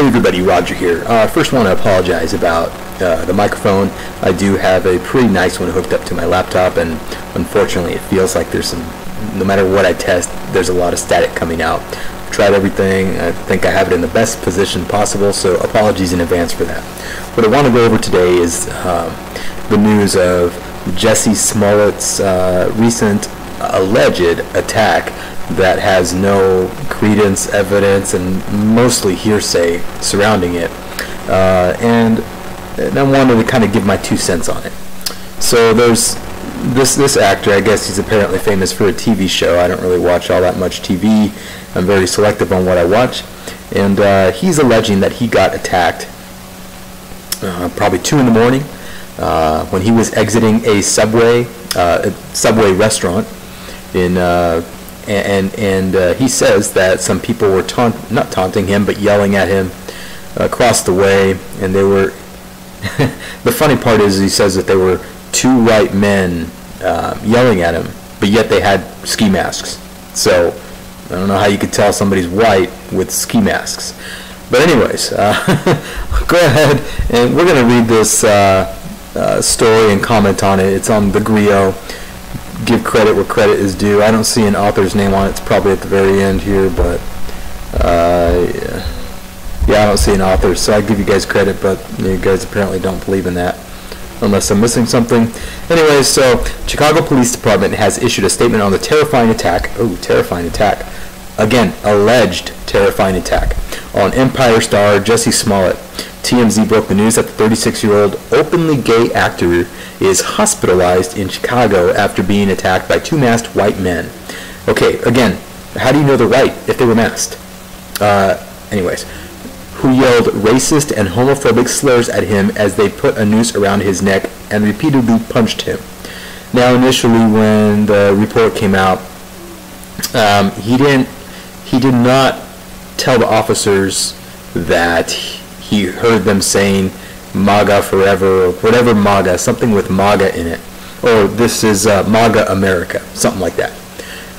Hey everybody, Roger here. First want to apologize about the microphone. I do have a pretty nice one hooked up to my laptop, and unfortunately it feels like there's some, no matter what I test, there's a lot of static coming out. I've tried everything. I think I have it in the best position possible, so apologies in advance for that. What I want to go over today is the news of Jussie Smollett's recent alleged attack that has no credence, evidence, and mostly hearsay surrounding it. And I wanted to kind of give my 2 cents on it. So there's this actor, I guess he's apparently famous for a TV show. I don't really watch all that much TV. I'm very selective on what I watch. And he's alleging that he got attacked probably 2 in the morning when he was exiting a Subway restaurant in and he says that some people were not taunting him, but yelling at him across the way, and they were the funny part is he says that they were 2 white men yelling at him, but yet they had ski masks. So I don't know how you could tell somebody's white with ski masks. But anyways, go ahead, and we're going to read this story and comment on it. It's on the Griot. Give credit where credit is due. I don't see an author's name on it. It's probably at the very end here, but yeah, I don't see an author, so I give you guys credit, but you guys apparently don't believe in that unless I'm missing something. Anyway, so Chicago Police Department has issued a statement on the terrifying attack. Oh, terrifying attack. Again, alleged terrifying attack on Empire star Jussie Smollett. TMZ broke the news that the 36-year-old openly gay actor is hospitalized in Chicago after being attacked by 2 masked white men. Okay, again, how do you know they're white if they were masked? Anyways, who yelled racist and homophobic slurs at him as they put a noose around his neck and repeatedly punched him. Now, initially, when the report came out, he did not tell the officers that he heard them saying MAGA forever, or whatever MAGA, something with MAGA in it, or this is MAGA America, something like that.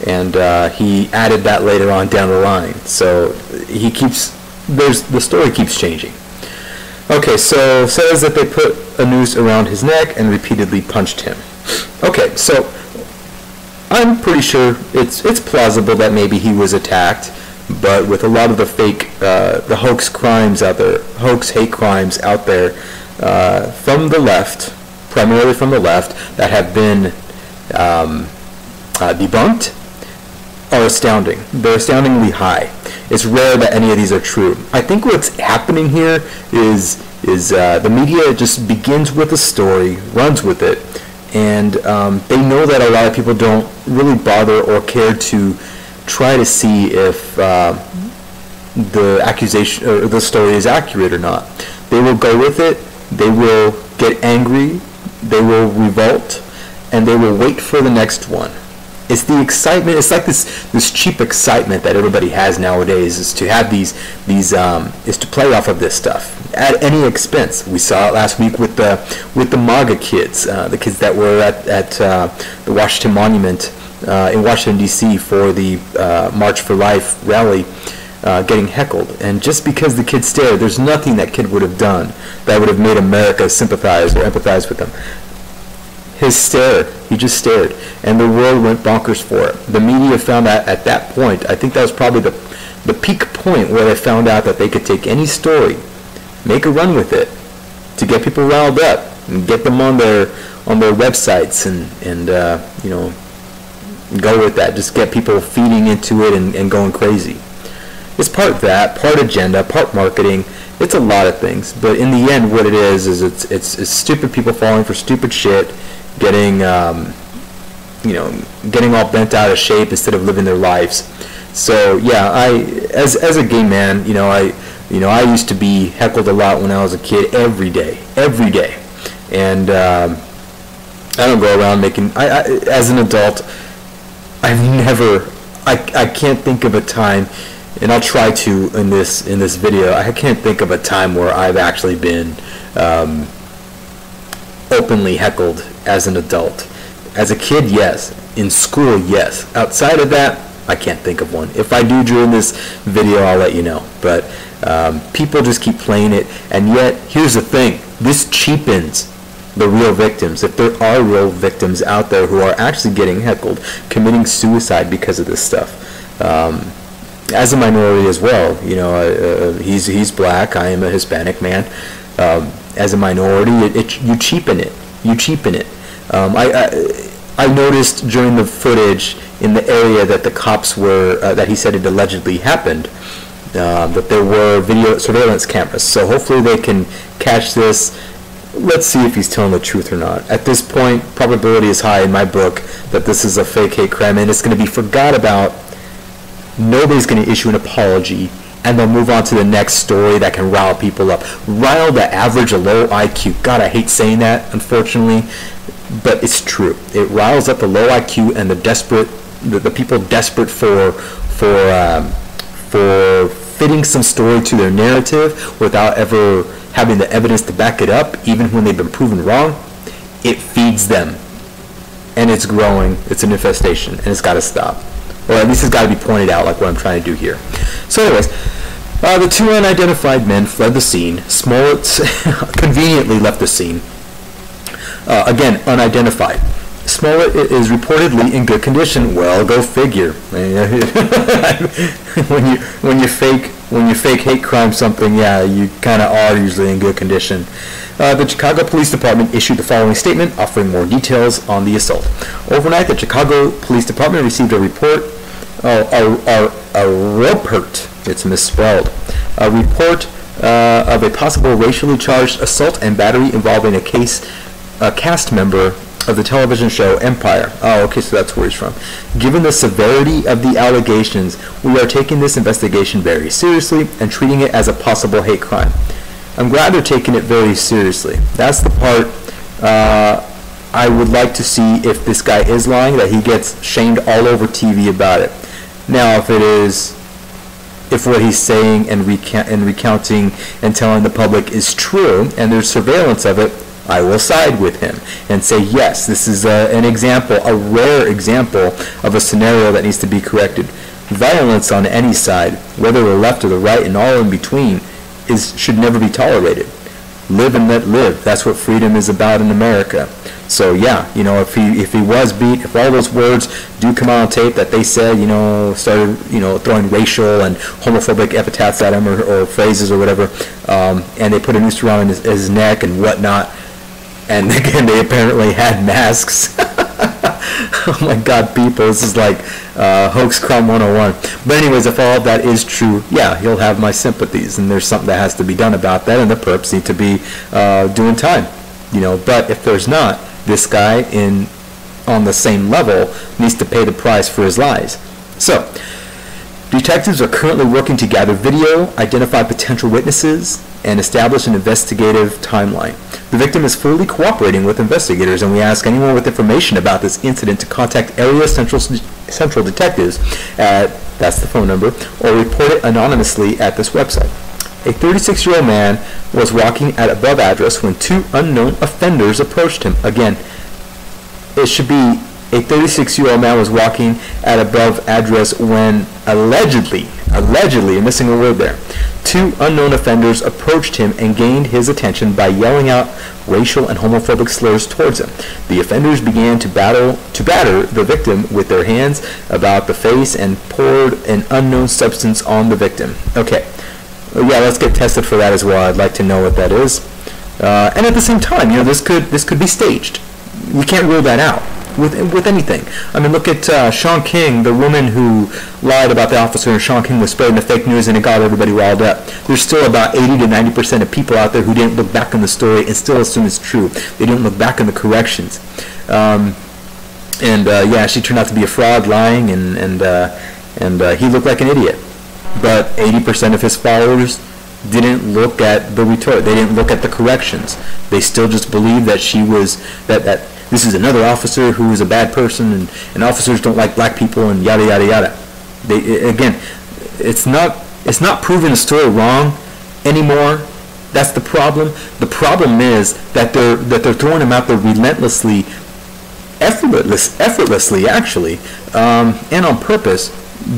And he added that later on down the line. So he keeps, the story keeps changing. Okay, so says that they put a noose around his neck and repeatedly punched him. Okay, so I'm pretty sure it's plausible that maybe he was attacked, but with a lot of the fake, the hoax crimes out there, hoax hate crimes out there from the left, primarily from the left, that have been debunked, are astounding. They're astoundingly high. It's rare that any of these are true. I think what's happening here is the media just begins with a story, runs with it, and they know that a lot of people don't really bother or care to try to see if the accusation or the story is accurate or not. They will go with it, they will get angry, they will revolt, and they will wait for the next one. It's the excitement, it's like this cheap excitement that everybody has nowadays, is to have these is to play off of this stuff at any expense. We saw it last week with the MAGA kids, the kids that were at the Washington Monument in Washington, D.C. for the March for Life rally, getting heckled. And just because the kid stared, there's nothing that kid would have done that would have made America sympathize or empathize with him. His stare, he just stared, and the world went bonkers for it. The media found out at that point, I think that was probably the peak point where they found out that they could take any story, make a run with it, to get people riled up, and get them on their websites, and you know, go with that. Just get people feeding into it and going crazy. It's part that, part agenda, part marketing. It's a lot of things, but in the end, what it is it's stupid people falling for stupid shit, getting you know, getting all bent out of shape instead of living their lives. So yeah, as a gay man, I used to be heckled a lot when I was a kid, every day, and I don't go around making. As an adult, I can't think of a time, and I'll try to in this video. I can't think of a time where I've actually been openly heckled as an adult. As a kid, yes. In school, yes. Outside of that, I can't think of one. If I do during this video, I'll let you know. But People just keep playing it, and yet, here's the thing, this cheapens the real victims. If there are real victims out there who are actually getting heckled, committing suicide because of this stuff. As a minority as well, you know, he's black, I am a Hispanic man. As a minority, you cheapen it. You cheapen it. I noticed during the footage in the area that the cops were, that he said it allegedly happened, that there were video surveillance cameras. So hopefully they can catch this. Let's see if he's telling the truth or not. At this point, probability is high in my book that this is a fake hate crime, and it's going to be forgot about. Nobody's going to issue an apology, and they'll move on to the next story that can rile people up. Rile the average, a low IQ. God, I hate saying that, unfortunately, but it's true. It riles up the low IQ and the desperate, the people desperate for fitting some story to their narrative without ever having the evidence to back it up, even when they've been proven wrong. It feeds them, and it's growing. It's an infestation, and it's got to stop. Or at least it's got to be pointed out, like what I'm trying to do here. So anyways, the two unidentified men fled the scene. Smollett conveniently left the scene. Again, unidentified. Smollett is reportedly in good condition. Well, go figure. when you fake hate crime something, yeah, you kind of are usually in good condition. The Chicago Police Department issued the following statement offering more details on the assault. Overnight, the Chicago Police Department received a report, it's misspelled, a report of a possible racially charged assault and battery involving a cast member of the television show Empire. Oh, okay, so that's where he's from. Given the severity of the allegations, we are taking this investigation very seriously and treating it as a possible hate crime. I'm glad they're taking it very seriously. That's the part I would like to see if this guy is lying, that he gets shamed all over TV about it. Now, if what he's saying and recounting and telling the public is true, and there's surveillance of it, I will side with him and say, yes, this is an example, a rare example of a scenario that needs to be corrected. Violence on any side, whether the left or the right and all in between, should never be tolerated. Live and let live. That's what freedom is about in America. So yeah, you know, if he was beat, if all those words do come out on tape that they said, you know, started, you know, throwing racial and homophobic epithets at him or phrases or whatever, and they put a noose around his neck and whatnot, and again they apparently had masks. Oh my God, people, this is like hoax crime 101. But anyways, if all of that is true, yeah, he'll have my sympathies, and there's something that has to be done about that, and the perps need to be doing time, you know. But if there's not, this guy on the same level needs to pay the price for his lies. So, detectives are currently working to gather video, identify potential witnesses, and establish an investigative timeline. The victim is fully cooperating with investigators, and we ask anyone with information about this incident to contact area central detectives at, that's the phone number, or report it anonymously at this website. A 36-year-old man was walking at above address when two unknown offenders approached him. Again, it should be a 36-year-old man was walking at above address when allegedly, I'm missing a word there, two unknown offenders approached him and gained his attention by yelling out racial and homophobic slurs towards him. The offenders began to batter the victim with their hands about the face and poured an unknown substance on the victim. Okay, yeah, let's get tested for that as well. I'd like to know what that is. And at the same time, you know, this could be staged. You can't rule that out with anything. I mean, look at Sean King, the woman who lied about the officer, and Sean King was spreading the fake news and it got everybody riled up. There's still about 80 to 90% of people out there who didn't look back on the story and still assume it's true. They didn't look back on the corrections. Yeah, she turned out to be a fraud, lying, and he looked like an idiot. But 80% of his followers didn't look at the retort. They didn't look at the corrections. They still just believed that she was that this is another officer who is a bad person, and officers don't like black people, and yada yada yada. Again, it's not proving the story wrong anymore. That's the problem. The problem is that they're throwing him out there relentlessly, effortlessly actually, and on purpose.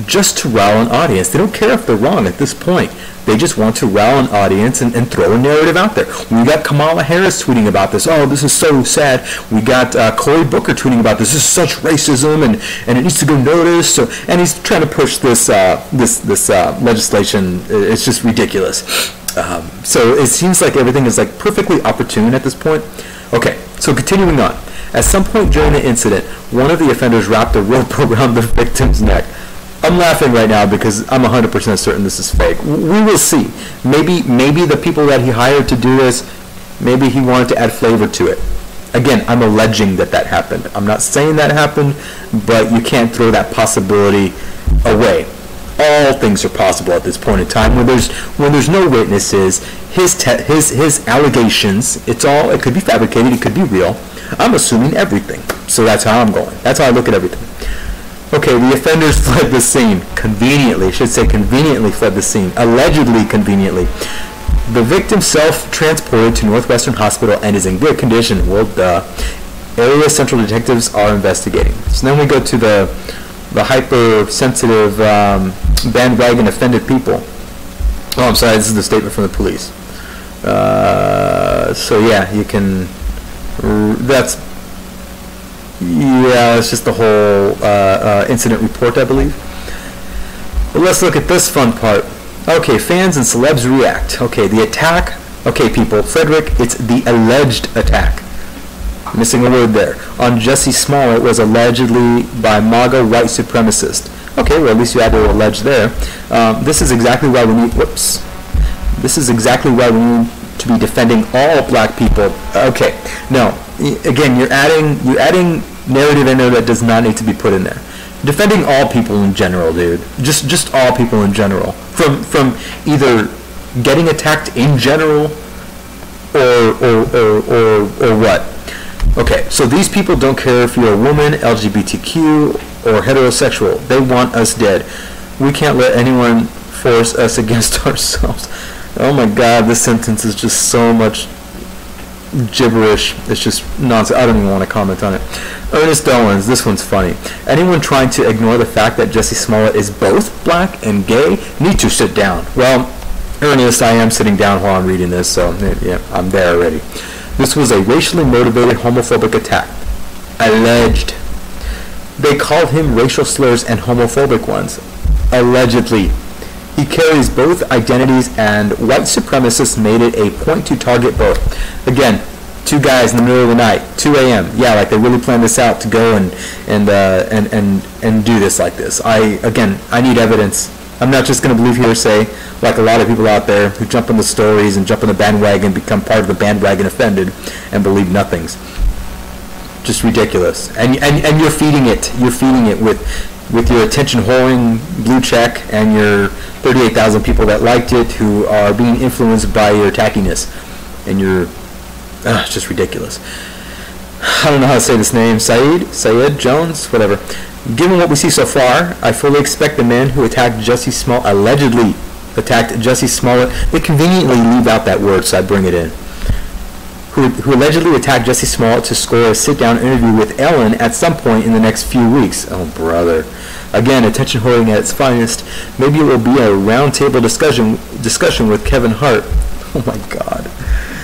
just to rile an audience. They don't care if they're wrong at this point. They just want to rile an audience and throw a narrative out there. We got Kamala Harris tweeting about this. Oh, this is so sad. We got Cory Booker tweeting about this. This is such racism, and it needs to go noticed. So, and he's trying to push this legislation. It's just ridiculous. So it seems like everything is like perfectly opportune at this point. Okay, so continuing on. At some point during the incident, one of the offenders wrapped a rope around the victim's neck. I'm laughing right now because I'm 100% certain this is fake. We will see. Maybe the people that he hired to do this, maybe he wanted to add flavor to it. Again, I'm alleging that happened. I'm not saying that happened, but you can't throw that possibility away. All things are possible at this point in time. When there's no witnesses, his allegations, it could be fabricated, it could be real. I'm assuming everything. So that's how I'm going. That's how I look at everything. Okay, the offenders fled the scene. Conveniently, I should say conveniently fled the scene. Allegedly conveniently. The victim self-transported to Northwestern Hospital and is in good condition. Well, the area central detectives are investigating. So then we go to the hypersensitive bandwagon-offended people. Oh, I'm sorry, this is the statement from the police. So yeah, you can... it's just the whole incident report, I believe. But let's look at this fun part. Okay, fans and celebs react. Okay, the attack. Okay, people, Frederick, it's the alleged attack. Missing a word there. On Jussie Smollett was allegedly by MAGA white supremacist. Okay, well, at least you had to allege there. This is exactly why we need... Whoops. This is exactly why we need to be defending all black people. Okay, no. Again, you're adding narrative in there that does not need to be put in there. Defending all people in general, dude. Just all people in general. From either getting attacked in general or what. Okay, so these people don't care if you're a woman, LGBTQ, or heterosexual. They want us dead. We can't let anyone force us against ourselves. Oh my God, this sentence is just so much gibberish. It's just nonsense. I don't even want to comment on it. Ernest Owens, this one's funny. Anyone trying to ignore the fact that Jussie Smollett is both black and gay need to sit down. Well, Ernest, I am sitting down while I'm reading this, so yeah, I'm there already. This was a racially motivated homophobic attack. Alleged. They called him racial slurs and homophobic ones. Allegedly. He carries both identities, and white supremacists made it a point to target both. Again, two guys in the middle of the night, 2 a.m. Yeah, like they really planned this out to go and do this like this. I need evidence. I'm not just going to believe hearsay like a lot of people out there who jump on the stories and jump on the bandwagon, become part of the bandwagon-offended, and believe nothings. Just ridiculous. And you're feeding it. You're feeding it with your attention whoring blue check and your 38,000 people that liked it who are being influenced by your tackiness. And you're... it's just ridiculous. I don't know how to say this name. Syed Jones? Whatever. Given what we see so far, I fully expect the man who attacked Jussie Smollett, allegedly attacked Jussie Smollett, they conveniently leave out that word, so I bring it in, who allegedly attacked Jussie Smollett to score a sit-down interview with Ellen at some point in the next few weeks. Oh, brother. Again, attention whoring at its finest. Maybe it will be a roundtable discussion with Kevin Hart. Oh, my God.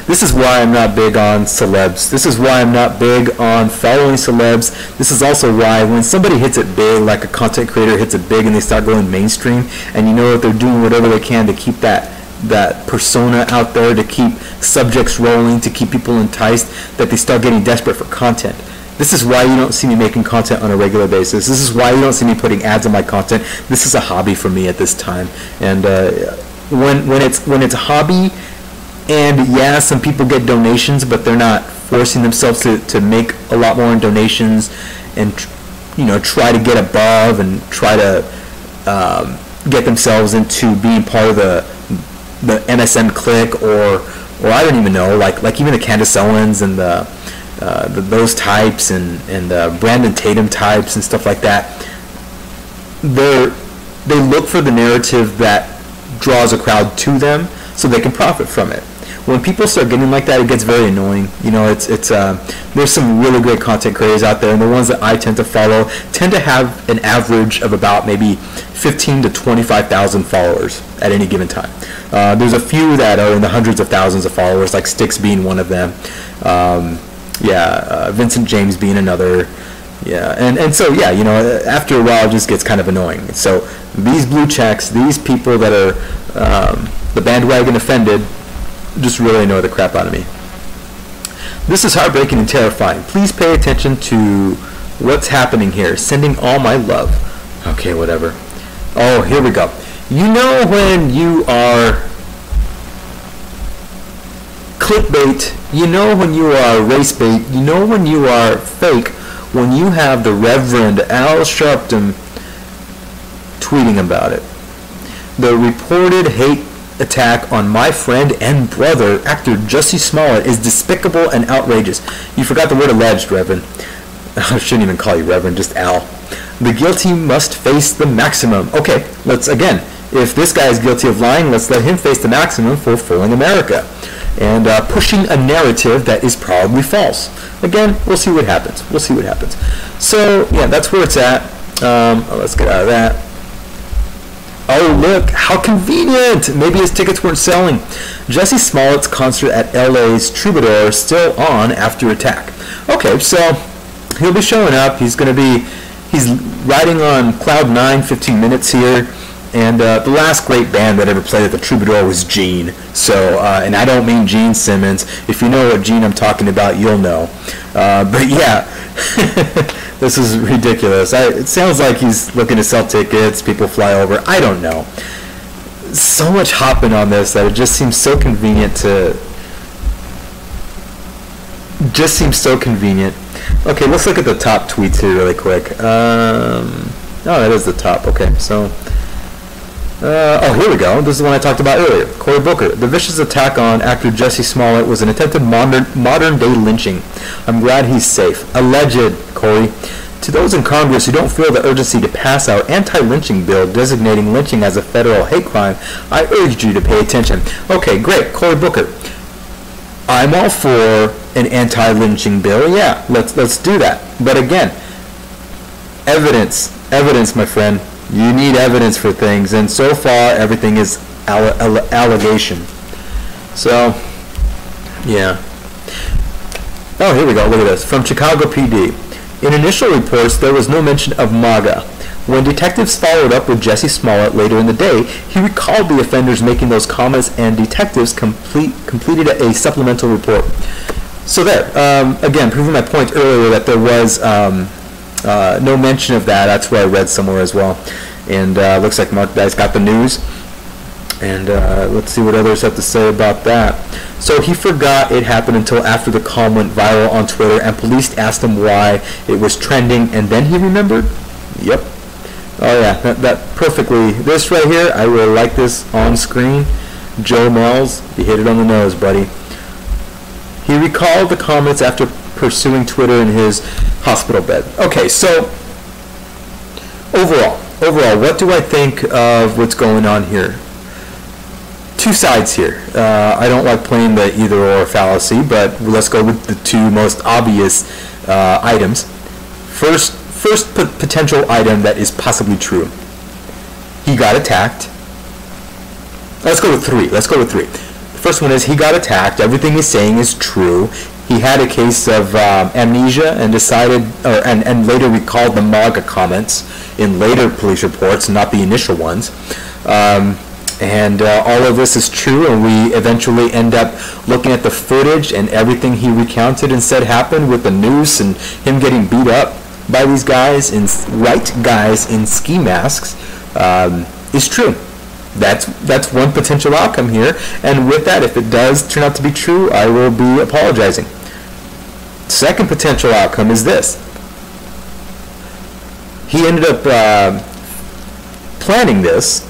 This is why I'm not big on celebs. This is why I'm not big on following celebs. This is also why when somebody hits it big, like a content creator hits it big and they start going mainstream, and you know that they're doing whatever they can to keep that persona out there, to keep subjects rolling, to keep people enticed, that they start getting desperate for content. This is why you don't see me making content on a regular basis. This is why you don't see me putting ads on my content. This is a hobby for me at this time. And when it's a hobby, and yeah, some people get donations, but they're not forcing themselves to make a lot more in donations and try to get above and try to get themselves into being part of the MSM clique or I don't even know, like even the Candace Owens and those types and Brandon Tatum types and stuff like that. They look for the narrative that draws a crowd to them so they can profit from it. when people start getting like that, it gets very annoying. You know, it's there's some really great content creators out there, and the ones that I tend to follow tend to have an average of about maybe 15 to 25,000 followers at any given time. There's a few that are in the hundreds of thousands of followers, like Styx being one of them. Vincent James being another. Yeah, and so, yeah, you know, after a while it just gets kind of annoying. So these blue checks, these people that are the bandwagon offended, just really annoy the crap out of me. This is heartbreaking and terrifying. Please pay attention to what's happening here. Sending all my love. Okay, whatever. Oh, here we go. You know when you are clickbait, you know when you are race bait, you know when you are fake, when you have the Reverend Al Sharpton tweeting about it. The reported hate attack on my friend and brother, actor Jussie Smollett, is despicable and outrageous. You forgot the word alleged, Reverend. I shouldn't even call you Reverend, just Al. The guilty must face the maximum. Okay, let's again, if this guy is guilty of lying, let's let him face the maximum for fooling America and pushing a narrative that is probably false. Again, we'll see what happens. We'll see what happens. So, yeah, that's where it's at. Let's get out of that. Oh, look, how convenient! Maybe his tickets weren't selling. Jussie Smollett's concert at LA's Troubadour still on after attack. Okay, so he'll be showing up. He's riding on cloud 9, 15 minutes here. And the last great band that ever played at the Troubadour was Gene. So, and I don't mean Gene Simmons. If you know what Gene I'm talking about, you'll know. But yeah, this is ridiculous. It sounds like he's looking to sell tickets, people fly over. I don't know. So much hopping on this that it just seems so convenient to... Just seems so convenient. Okay, let's look at the top tweets here really quick. Oh, that is the top. Okay, so... oh, here we go. This is the one I talked about earlier. Cory Booker. The vicious attack on actor Jussie Smollett was an attempted modern-day lynching. I'm glad he's safe. Alleged, Cory. To those in Congress who don't feel the urgency to pass our anti-lynching bill designating lynching as a federal hate crime, I urge you to pay attention. Okay, great. Cory Booker. I'm all for an anti-lynching bill. Yeah, let's do that. But again, evidence, my friend. You need evidence for things, and so far everything is allegation. So, yeah. Oh, here we go. Look at this. From Chicago PD. In initial reports, there was no mention of MAGA. When detectives followed up with Jussie Smollett later in the day, he recalled the offenders making those comments, and detectives completed a supplemental report. So there. Again, proving my point earlier that there was... no mention of that. That's where I read somewhere as well. And looks like Mark Dice got the news. And let's see what others have to say about that. So he forgot it happened until after the call went viral on Twitter, and police asked him why it was trending, and then he remembered? Yep. Oh yeah, that perfectly. This right here, I really like this on screen. Joe Mells, you hit it on the nose, buddy. He recalled the comments after pursuing Twitter in his hospital bed. Okay, so overall, what do I think of what's going on here? Two sides here. I don't like playing the either-or fallacy, but let's go with the two most obvious items. First potential item that is possibly true. He got attacked. Let's go with three. The first one is he got attacked. Everything he's saying is true. He had a case of amnesia and decided, and later recalled the MAGA comments in later police reports, not the initial ones. And all of this is true, and we eventually end up looking at the footage and everything he recounted and said happened with the noose and him getting beat up by these guys, white guys in ski masks, is true. That's one potential outcome here, and with that, if it does turn out to be true, I will be apologizing. Second potential outcome is this. He ended up planning this,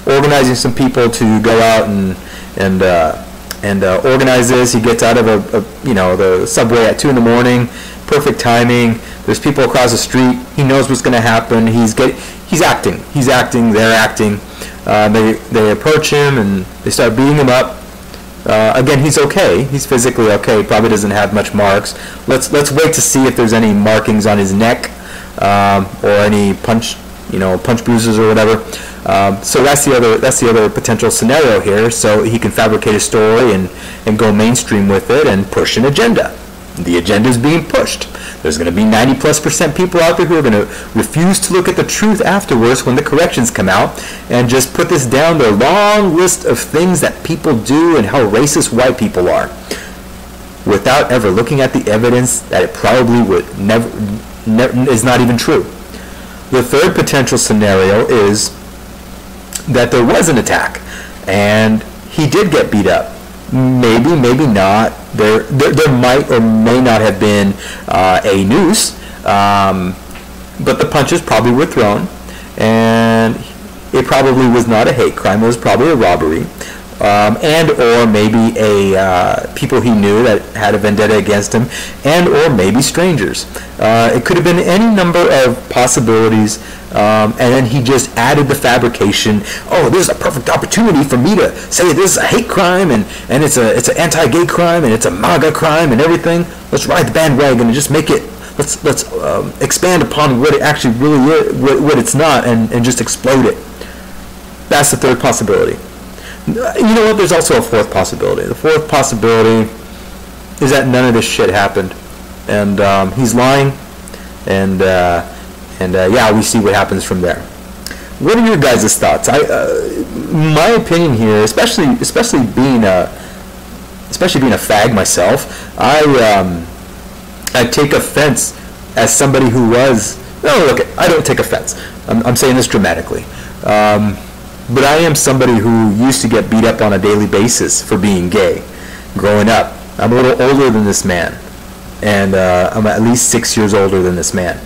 organizing some people to go out and organize this. He gets out of the subway at 2 in the morning. Perfect timing. There's people across the street. He knows what's going to happen. He's acting. They're acting. They approach him and they start beating him up. Again, he's okay. He's physically okay. Probably doesn't have much marks. Let's wait to see if there's any markings on his neck or any punch bruises or whatever. So that's the other potential scenario here. So he can fabricate a story and go mainstream with it and push an agenda. The agenda is being pushed. There's going to be 90+% people out there who are going to refuse to look at the truth afterwards when the corrections come out and just put this down their long list of things that people do and how racist white people are, without ever looking at the evidence that it probably would never is not even true. The third potential scenario is that there was an attack and he did get beat up. Maybe, maybe not. There might or may not have been a noose, but the punches probably were thrown, and it probably was not a hate crime. It was probably a robbery, and or maybe people he knew that had a vendetta against him, and or maybe strangers. It could have been any number of possibilities. And then he just added the fabrication. Oh, this is a perfect opportunity for me to say this is a hate crime and it's an anti-gay crime and it's a MAGA crime and everything. Let's ride the bandwagon and just make it. Let's expand upon what it actually really is, what it's not, and just explode it. That's the third possibility. You know what? There's also a fourth possibility. The fourth possibility is that none of this shit happened, and he's lying, and yeah, we see what happens from there. What are your guys' thoughts? My opinion here, especially being a fag myself, I take offense as somebody who was. No, look, I don't take offense. I'm saying this dramatically, but I am somebody who used to get beat up on a daily basis for being gay, growing up. I'm a little older than this man, and I'm at least 6 years older than this man.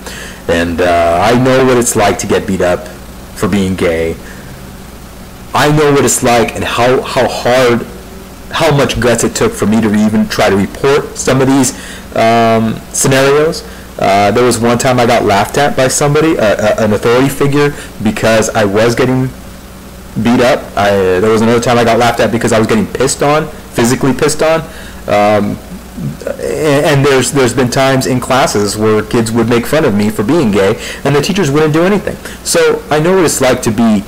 And I know what it's like to get beat up for being gay. I know what it's like and how hard, how much guts it took for me to even try to report some of these scenarios. There was one time I got laughed at by somebody, an authority figure, because I was getting beat up. There was another time I got laughed at because I was getting pissed on, physically pissed on. And there's been times in classes where kids would make fun of me for being gay, and the teachers wouldn't do anything. So I know what it's like to be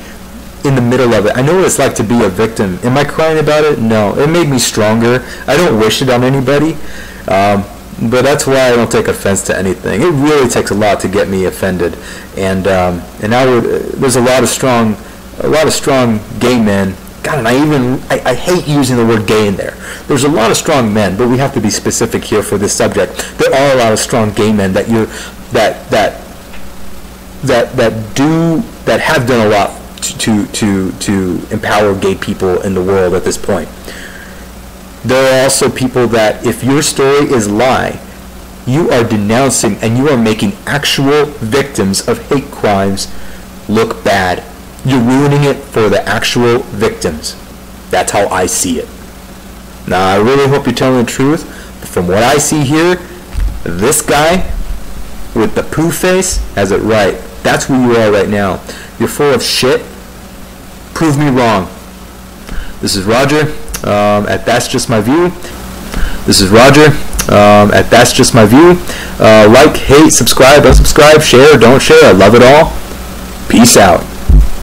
in the middle of it. I know what it's like to be a victim. Am I crying about it? No. It made me stronger. I don't wish it on anybody, but that's why I don't take offense to anything. It really takes a lot to get me offended, and now there's a lot of strong gay men. God, and I hate using the word gay in there. There's a lot of strong men, but we have to be specific here for this subject. There are a lot of strong gay men that have done a lot to empower gay people in the world at this point. There are also people that, if your story is lie, you are denouncing and you are making actual victims of hate crimes look bad. You're ruining it for the actual victims. That's how I see it. Now, I really hope you're telling the truth, but from what I see here, this guy with the poo face has it right. That's who you are right now. You're full of shit. Prove me wrong. This is Roger at That's Just My View. This is Roger at That's Just My View. Like, hate, subscribe, unsubscribe, share, don't share. I love it all. Peace out.